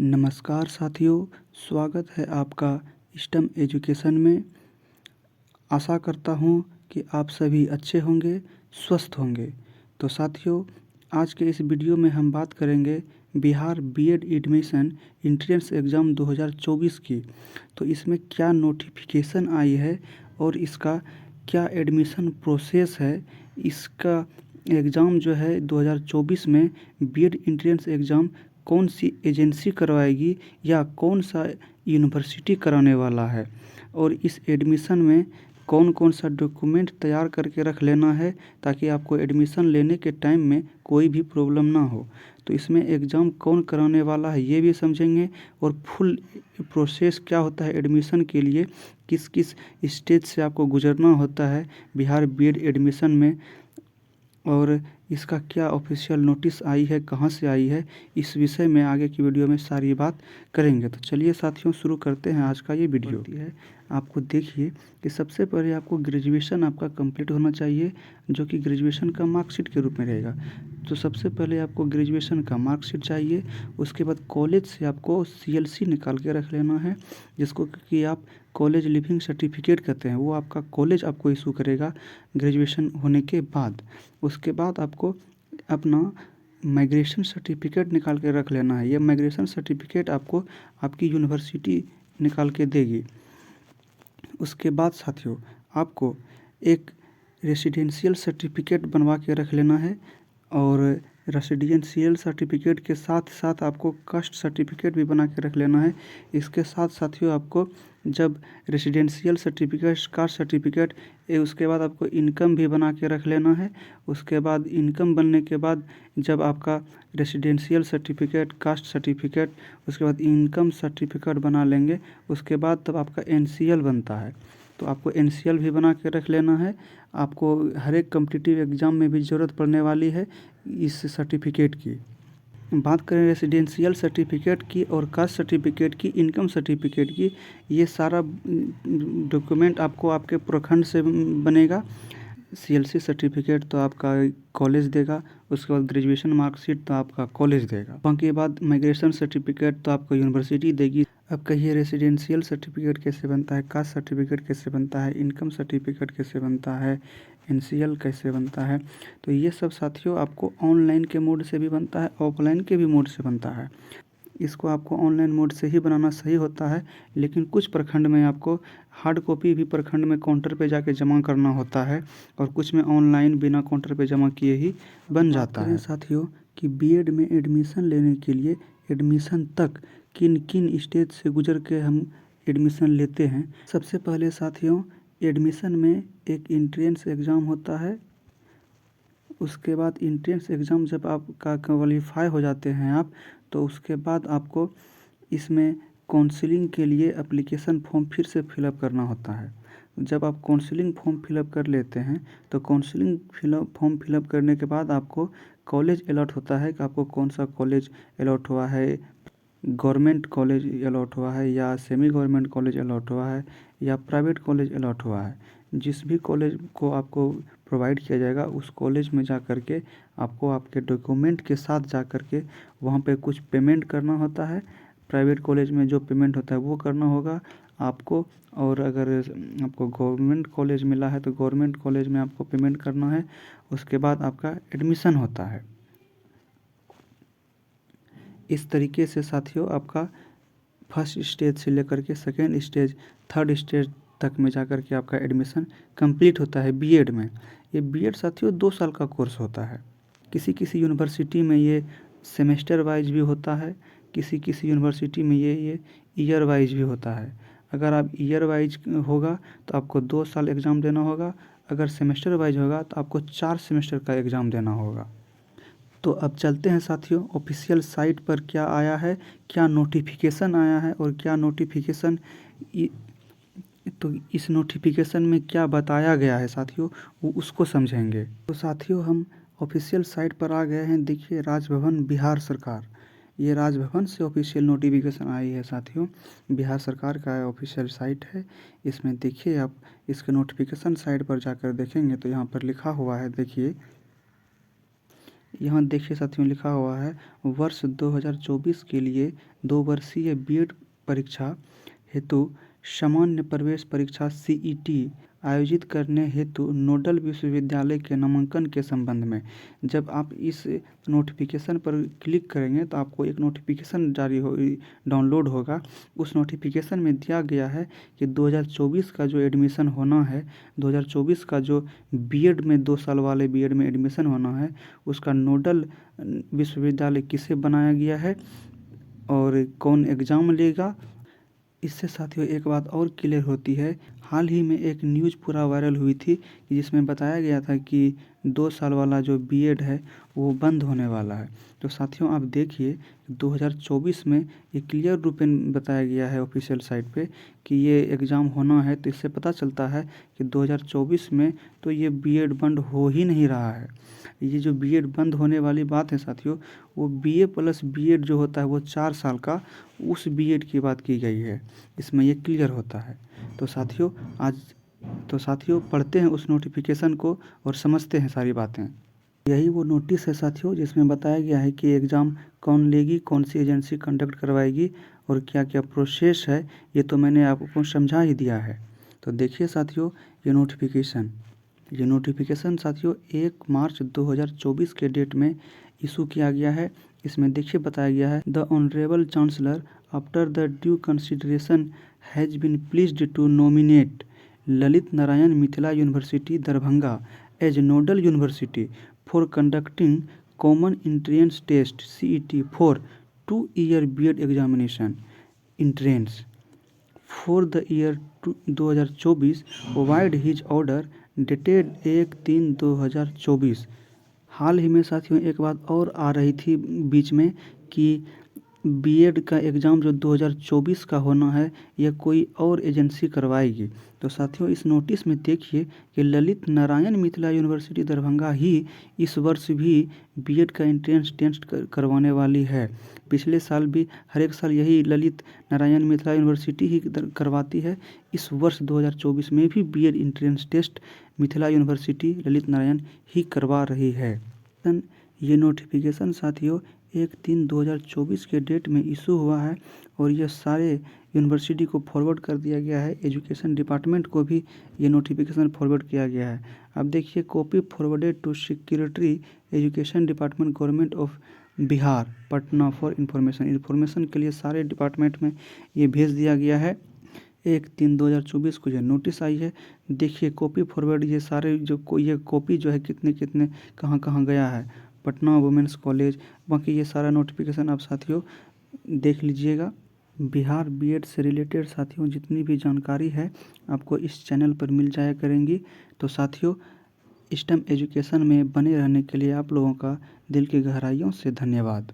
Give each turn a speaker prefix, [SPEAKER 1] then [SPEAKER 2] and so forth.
[SPEAKER 1] नमस्कार साथियों, स्वागत है आपका स्टेम एजुकेशन में। आशा करता हूँ कि आप सभी अच्छे होंगे, स्वस्थ होंगे। तो साथियों, आज के इस वीडियो में हम बात करेंगे Bihar BEd admission entrance exam 2024 की। तो इसमें क्या नोटिफिकेशन आई है और इसका क्या एडमिशन प्रोसेस है। इसका एग्ज़ाम जो है 2024 में बीएड एंट्रेंस एग्ज़ाम कौन सी एजेंसी करवाएगी या कौन सा यूनिवर्सिटी कराने वाला है, और इस एडमिशन में कौन कौन सा डॉक्यूमेंट तैयार करके रख लेना है ताकि आपको एडमिशन लेने के टाइम में कोई भी प्रॉब्लम ना हो। तो इसमें एग्ज़ाम कौन कराने वाला है ये भी समझेंगे, और फुल प्रोसेस क्या होता है एडमिशन के लिए, किस किस स्टेज से आपको गुजरना होता है बिहार बीएड एडमिशन में, और इसका क्या ऑफिशियल नोटिस आई है, कहाँ से आई है, इस विषय में आगे की वीडियो में सारी बात करेंगे। तो चलिए साथियों, शुरू करते हैं आज का ये वीडियो है। आपको देखिए कि सबसे पहले आपको ग्रेजुएशन आपका कंप्लीट होना चाहिए, जो कि ग्रेजुएशन का मार्कशीट के रूप में रहेगा। तो सबसे पहले आपको ग्रेजुएशन का मार्कशीट चाहिए। उसके बाद कॉलेज से आपको सीएलसी निकाल के रख लेना है, जिसको कि आप कॉलेज लिविंग सर्टिफिकेट कहते हैं। वो आपका कॉलेज आपको इशू करेगा ग्रेजुएशन होने के बाद। उसके बाद आपको अपना माइग्रेशन सर्टिफिकेट निकाल के रख लेना है। यह माइग्रेशन सर्टिफिकेट आपको आपकी यूनिवर्सिटी निकाल के देगी। उसके बाद साथियों, आपको एक रेसिडेंशियल सर्टिफिकेट बनवा के रख लेना है, और रेसिडेंशियल सर्टिफिकेट के साथ साथ आपको कास्ट सर्टिफिकेट भी बना के रख लेना है। इसके साथ साथियों, आपको जब रेसिडेंशियल सर्टिफिकेट, कास्ट सर्टिफिकेट, उसके बाद आपको इनकम भी बना के रख लेना है। उसके बाद इनकम बनने के बाद जब आपका रेसिडेंशियल सर्टिफिकेट, कास्ट सर्टिफिकेट, उसके बाद इनकम सर्टिफिकेट बना लेंगे, उसके बाद तब आपका एनसीएल बनता है। तो आपको एनसीएल भी बना के रख लेना है। आपको हर एक कॉम्पिटिटिव एग्ज़ाम में भी ज़रूरत पड़ने वाली है इस सर्टिफिकेट की। बात करें रेसिडेंशियल सर्टिफिकेट की और कास्ट सर्टिफिकेट की, इनकम सर्टिफिकेट की, ये सारा डॉक्यूमेंट आपको आपके प्रखंड से बनेगा। सीएलसी सर्टिफिकेट तो आपका कॉलेज देगा, उसके बाद ग्रेजुएशन मार्कशीट तो आपका कॉलेज देगा। उसके बाद माइग्रेशन सर्टिफिकेट तो आपको यूनिवर्सिटी देगी। अब कहिए रेसिडेंशियल सर्टिफिकेट कैसे बनता है, कास्ट सर्टिफिकेट कैसे बनता है, इनकम सर्टिफिकेट कैसे बनता है, एनसीएल कैसे बनता है। तो ये सब साथियों आपको ऑनलाइन के मोड से भी बनता है, ऑफलाइन के भी मोड से बनता है। इसको आपको ऑनलाइन मोड से ही बनाना सही होता है, लेकिन कुछ प्रखंड में आपको हार्ड कॉपी भी प्रखंड में काउंटर पे जाके जमा करना होता है, और कुछ में ऑनलाइन बिना काउंटर पे जमा किए ही बन जाता है। साथियों कि बीएड में एडमिशन लेने के लिए एडमिशन तक किन किन स्टेज से गुजर के हम एडमिशन लेते हैं। सबसे पहले साथियों, एडमिशन में एक एंट्रेंस एग्ज़ाम होता है। उसके बाद एंट्रेंस एग्ज़ाम जब आपका क्वालिफाई हो जाते हैं आप, तो उसके बाद आपको इसमें काउंसलिंग के लिए एप्लीकेशन फॉर्म फिर से फिलअप करना होता है। जब आप काउंसलिंग फॉर्म फिलअप कर लेते हैं, तो काउंसलिंग फॉर्म फिलअप करने के बाद आपको कॉलेज अलॉट होता है कि आपको कौन सा कॉलेज अलॉट हुआ है, गवर्नमेंट कॉलेज अलॉट हुआ है या सेमी गवर्नमेंट कॉलेज अलॉट हुआ है या प्राइवेट कॉलेज अलॉट हुआ है। जिस भी कॉलेज को आपको प्रोवाइड किया जाएगा, उस कॉलेज में जा कर के आपको आपके डॉक्यूमेंट के साथ जा कर के वहाँ पे कुछ पेमेंट करना होता है। प्राइवेट कॉलेज में जो पेमेंट होता है वो करना होगा आपको, और अगर आपको गवर्नमेंट कॉलेज मिला है तो गवर्नमेंट कॉलेज में आपको पेमेंट करना है। उसके बाद आपका एडमिशन होता है। इस तरीके से साथियों आपका फर्स्ट स्टेज से लेकर के सेकेंड स्टेज, थर्ड स्टेज तक में जाकर के आपका एडमिशन कंप्लीट होता है बीएड में। ये बीएड साथियों 2 साल का कोर्स होता है। किसी किसी यूनिवर्सिटी में ये सेमेस्टर वाइज भी होता है, किसी किसी यूनिवर्सिटी में ये ईयर वाइज भी होता है। अगर आप ईयर वाइज होगा तो आपको 2 साल एग्ज़ाम देना होगा, अगर सेमेस्टर वाइज होगा तो आपको 4 सेमेस्टर का एग्ज़ाम देना होगा। तो अब चलते हैं साथियों ऑफिशियल साइट पर क्या आया है, क्या नोटिफिकेशन आया है, और क्या नोटिफिकेशन तो इस नोटिफिकेशन में क्या बताया गया है साथियों, वो उसको समझेंगे। तो साथियों हम ऑफिशियल साइट पर आ गए हैं। देखिए, राजभवन बिहार सरकार, ये राजभवन से ऑफिशियल नोटिफिकेशन आई है साथियों। बिहार सरकार का ऑफिशियल साइट है। इसमें देखिए, आप इसके नोटिफिकेशन साइट पर जाकर देखेंगे तो यहाँ पर लिखा हुआ है, देखिए यहाँ देखिए साथियों लिखा हुआ है वर्ष 2024 के लिए 2 वर्षीय बीएड परीक्षा हेतु सामान्य प्रवेश परीक्षा सीईटी आयोजित करने हेतु नोडल विश्वविद्यालय के नामांकन के संबंध में। जब आप इस नोटिफिकेशन पर क्लिक करेंगे तो आपको एक नोटिफिकेशन डाउनलोड होगा। उस नोटिफिकेशन में दिया गया है कि 2024 का जो एडमिशन होना है, 2024 का जो बीएड में 2 साल वाले बीएड में एडमिशन होना है, उसका नोडल विश्वविद्यालय किसे बनाया गया है और कौन एग्ज़ाम लेगा। इससे साथियों एक बात और क्लियर होती है, हाल ही में एक न्यूज़ पूरा वायरल हुई थी जिसमें बताया गया था कि 2 साल वाला जो बीएड है वो बंद होने वाला है। तो साथियों आप देखिए 2024 में ये क्लियर रूप में बताया गया है ऑफिशियल साइट पे कि ये एग्ज़ाम होना है। तो इससे पता चलता है कि 2024 में तो ये बीएड बंद हो ही नहीं रहा है। ये जो बीएड बंद होने वाली बात है साथियों, वो बीए प्लस बीएड जो होता है वो 4 साल का, उस बीएड की बात की गई है। इसमें ये क्लियर होता है। तो साथियों पढ़ते हैं उस नोटिफिकेशन को और समझते हैं सारी बातें। यही वो नोटिस है साथियों जिसमें बताया गया है कि एग्ज़ाम कौन लेगी, कौन सी एजेंसी कंडक्ट करवाएगी और क्या क्या प्रोसेस है, ये तो मैंने आपको समझा ही दिया है। तो देखिए साथियों ये नोटिफिकेशन साथियों 1 मार्च 2024 के डेट में इशू किया गया है। इसमें देखिए बताया गया है the honourable chancellor after the due consideration has been pleased to nominate Lalit Narayan Mithila University Darbhanga as nodal university for conducting common entrance test CET for 2-year BEd examination entrance for the year 2024 vide his order dated 1/3/2024। हाल ही में साथियों एक बात और आ रही थी बीच में कि बीएड का एग्ज़ाम जो 2024 का होना है यह कोई और एजेंसी करवाएगी। तो साथियों इस नोटिस में देखिए कि ललित नारायण मिथिला यूनिवर्सिटी दरभंगा ही इस वर्ष भी बीएड का एंट्रेंस टेस्ट करवाने वाली है। पिछले साल भी हर एक साल यही ललित नारायण मिथिला यूनिवर्सिटी ही करवाती है। इस वर्ष 2024 में भी BEd entrance test Mithila university Lalit Narayan ही करवा रही है। ये नोटिफिकेशन साथियों 1/3/2024 के डेट में इशू हुआ है और यह सारे यूनिवर्सिटी को फॉरवर्ड कर दिया गया है। एजुकेशन डिपार्टमेंट को भी ये नोटिफिकेशन फॉरवर्ड किया गया है। अब देखिए copy forwarded to secretary education department government of Bihar Patna for information के लिए सारे डिपार्टमेंट में ये भेज दिया गया है। 1/3/2024 को यह नोटिस आई है। देखिए कॉपी फॉरवर्ड ये सारे ये कॉपी जो है कितने कितने कहाँ गया है, पटना वुमेंस कॉलेज, बाकी ये सारा नोटिफिकेशन आप साथियों देख लीजिएगा। बिहार बीएड से रिलेटेड साथियों जितनी भी जानकारी है आपको इस चैनल पर मिल जाया करेंगी। तो साथियों स्टेम एजुकेशन में बने रहने के लिए आप लोगों का दिल की गहराइयों से धन्यवाद।